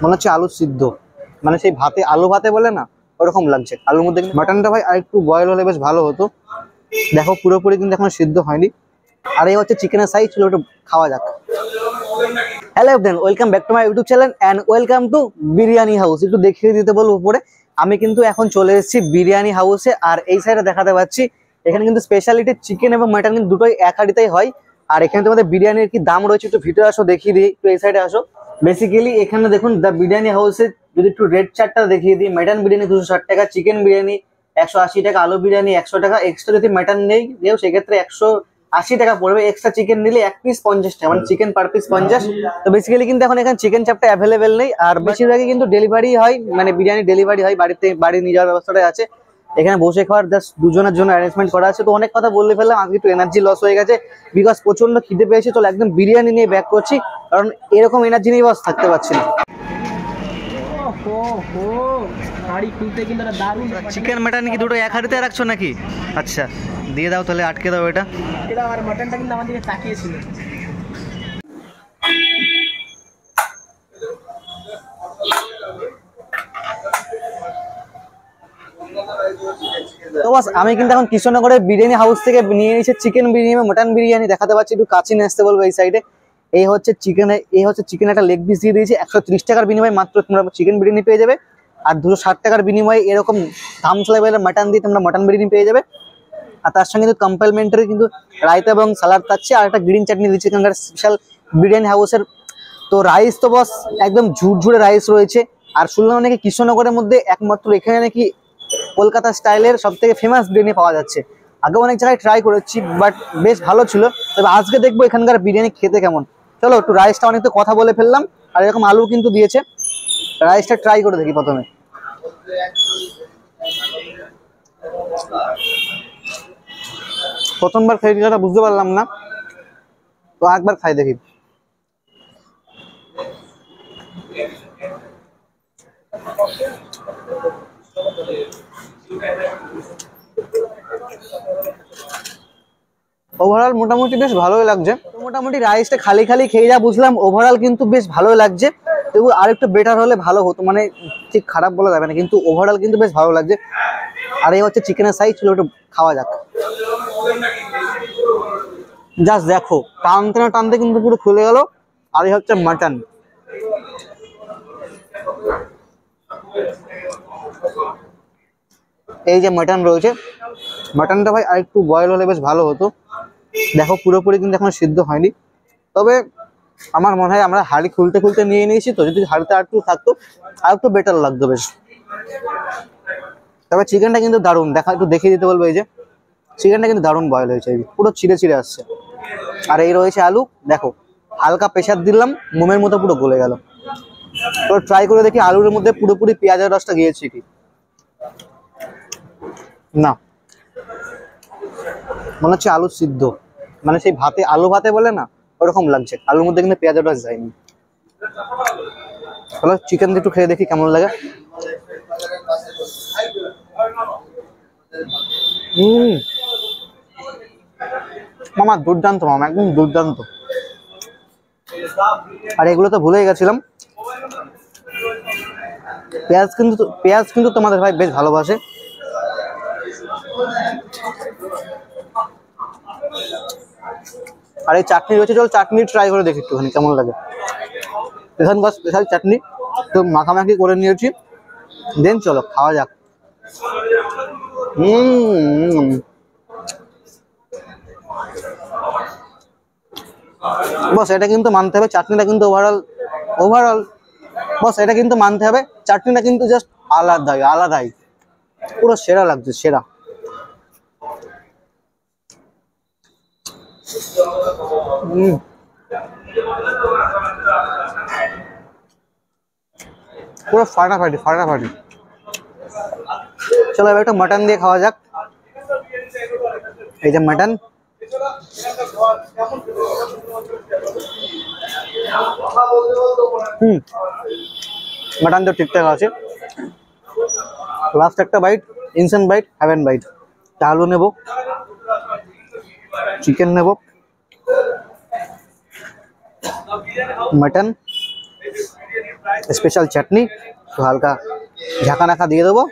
মনে হচ্ছে আলু সিদ্ধ, মানে সেই ভাতে আলু ভাতে বলে না ওরকম লাগছে। আলুর মধ্যে মাটনটা ভাই আর একটু বয়েল হলে বেশ ভালো হতো। দেখো পুরোপুরি কিন্তু এখন সিদ্ধ হয়নি। আর এই হচ্ছে চিকেনের সাইজ, ছিল একটু খাওয়া যাক। Hello everyone, welcome back to my YouTube channel and welcome to biryani house. একটু দেখিয়ে দিতে বলবো উপরে। আমি কিন্তু এখন চলে এসেছি বিরিয়ানি হাউসে। আর এই সাইডে দেখাতে পাচ্ছি এখানে কিন্তু স্পেশালিটি চিকেন এবং মাটন কিন্তু দুটোই এক হাঁড়িতেই হয়। আর এখানে তোমাদের বিরিয়ানির কি দাম রয়েছে একটু ভিতরে আসো দেখিয়ে দিই, একটু এই সাইডে আসো। বেসিক্যালি এখানে দেখুন দ্য বিরিয়ানি হাউসে যদি একটু রেট চার্টটা দেখিয়ে দিই, মাটন বিরিয়ানি 260 টাকা, চিকেন বিরিয়ানি 180 টাকা, আলু বিরিয়ানি 100 টাকা, এক্সট্রা যদি মাটন নেই সেক্ষেত্রে 180 টাকা পড়বে, এক্সট্রা চিকেন নিলে এক পিস 50 টাকা, মানে চিকেন পার পিস 50। তো বেসিক্যালি কিন্তু এখন এখানে চিকেন চাপটা অ্যাভেলেবেল নেই। আর বেশিরভাগই কিন্তু ডেলিভারি হয়, মানে বিরিয়ানি ডেলিভারি হয়, বাড়ি নিয়ে যাওয়ার ব্যবস্থাটা আছে। এখানে বসে খাওয়ার জাস্ট দুজনের জন্য অ্যারেঞ্জমেন্ট করা আছে। তো অনেক কথা বলে ফেললাম, আজকে একটু এনার্জি লস হয়ে গেছে বিকজ প্রচন্ড খিদে পেয়েছে। তো একদম বিরিয়ানি নিয়ে ব্যাক করছি, কারণ এরকম এনার্জি নিয়ে বাস থাকতে পারছি না। চিকেন মাটন কি দুটো এক হাঁড়িতে রাখছো নাকি? আচ্ছা দিয়ে দাও তাহলে, আটকে দাও এটা। আর মাটনটা কিন্তু আমার দিকে তাকিয়েছিল। তো বাস আমি কিন্তু এখন কৃষ্ণনগরের বিরিয়ানি হাউস থেকে নিয়ে নিয়েছি চিকেন বিরিয়ানি, মাটন বিরিয়ানি দেখাতে পাচ্ছি। একটু কাছে নিয়ে আসতে বলবো এই সাইডে। এই হচ্ছে চিকেন একটা লেগ পিস দিয়ে দিয়েছি 130 টাকার বিনিময়ে মাত্র তোমরা চিকেন বিরিয়ানি পেয়ে যাবে। আর 260 টাকার বিনিময়ে এরকম ধামস লেভেলের মাটন দিয়ে তোমরা মাটন বিরিয়ানি পেয়ে যাবে। আর তার সঙ্গে কিন্তু কমপ্লিমেন্টারি কিন্তু রায়তা এবং সালাড থাকছে, আর একটা গ্রিন চাটনি দিচ্ছে এখানকার স্পেশাল বিরিয়ানি হাউসের। তো রাইস তো বস একদম ঝুরঝুরে রাইস রয়েছে। আর শুনলাম নাকি কৃষ্ণনগরের মধ্যে একমাত্র এখানে নাকি কলকাতা স্টাইলের সব থেকে ফেমাস বিরিয়ানি পাওয়া যাচ্ছে। আগে অনেক জায়গায় ট্রাই করেছি বাট বেশ ভালো ছিল। তবে আজকে দেখবো এখানকার বিরিয়ানি খেতে কেমন। চলো একটু রাইসটা অনেক তো কথা বলে ফেললাম, আর এরকম আলু কিন্তু দিয়েছে। রাইসটা ট্রাই করে দেখি প্রথমে। প্রথমবার খাই যেটা বুঝতে পারলাম না, তো একবার খাই দেখি। ওভারঅল মোটামুটি বেশ ভালোই লাগছে। মোটামুটি রাইসটা খালি খালি খেয়ে যা বুঝলাম, ওভারঅল কিন্তু বেশ ভালোই লাগছে। তবু আরেকটু বেটার হলে ভালো হতো, মানে ঠিক খারাপ বলা যাবে না, কিন্তু ওভারঅল কিন্তু বেশ ভালো লাগছে। আর এই হচ্ছে চিকেনের সাইজ, ছিল একটু খাওয়া যাক। জাস্ট দেখো টানতে না টানতে কিন্তু পুরো খুলে গেল। আর এই হচ্ছে মাটন। এই যে মাটন রয়েছে, মাটনটা ভাই আর একটু বয়েল হলে বেশ ভালো হতো। দেখো পুরোপুরি কিন্তু এখন সিদ্ধ হয়নি। তবে আমার মনে হয় আমরা হাঁড়ি খুলতে খুলতে নিয়ে নিয়েছি, তো যদি হাঁড়িতে আর একটু থাকতো আর একটু বেটার লাগতো বেশ। তবে চিকেনটা কিন্তু দারুণ, একটু দেখিয়ে দিতে বলবো। এই যে চিকেনটা কিন্তু দারুণ বয়েল হয়েছে, পুরো চিড়ে চিড়ে আসছে। আর এই রয়েছে আলু, দেখো হালকা প্রেসার দিলাম, মোমের মতো পুরো গলে গেল। তো ট্রাই করে দেখি আলুর মধ্যে পুরোপুরি পেঁয়াজের রসটা গিয়েছে কি না। মনে হচ্ছে আলু সিদ্ধ, মানে সেই ভাতে আলু ভাতে বলে না ওরকম লাগছে। আলুর মধ্যে কিন্তু পেঁয়াজের রস যায়নি। চলো চিকেন একটু খেয়ে দেখি কেমন লাগে। মামা দুর্দান্ত, মামা একদম দুর্দান্ত। আর এগুলো তো ভুলেই গেছিলাম, পেঁয়াজ কিন্তু তোমাদের ভাই বেশ ভালোবাসে। আর এই চাটনি রয়েছে, চল চাটনি ট্রাই করে দেখি একটুখানি কেমন লাগে। এখানকার স্পেশাল চাটনি তো মাখামাখি করে নিয়েছি, দেন চলো খাওয়া যাক। বস এটা কিন্তু মানতে হবে, চাটনিটা কিন্তু ওভারঅল বস এটা কিন্তু মানতে হবে, চাটনিটা কিন্তু জাস্ট আলাদাই পুরো সেরা লাগছে, সেরা। পুরো ফাটাফাটি। চলো এবার একটা মাটন দিয়ে খাওয়া যাক। এই যে মাটন, মাটন তো ঠিকঠাক আছে। লাস্ট একটা বাইট, ইনসেন্ট বাইট, হ্যাভেন বাইট। আলু নেব, চিকেন নেব, মাটন, স্পেশাল চাটনি, তো হালকা ঝাঁকা নাকা দিয়ে দেবো।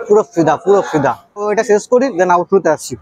পুরো ফিদা পুরো ফিদা। তো এটা শেষ করি, দেন আউটরোতে আসছি।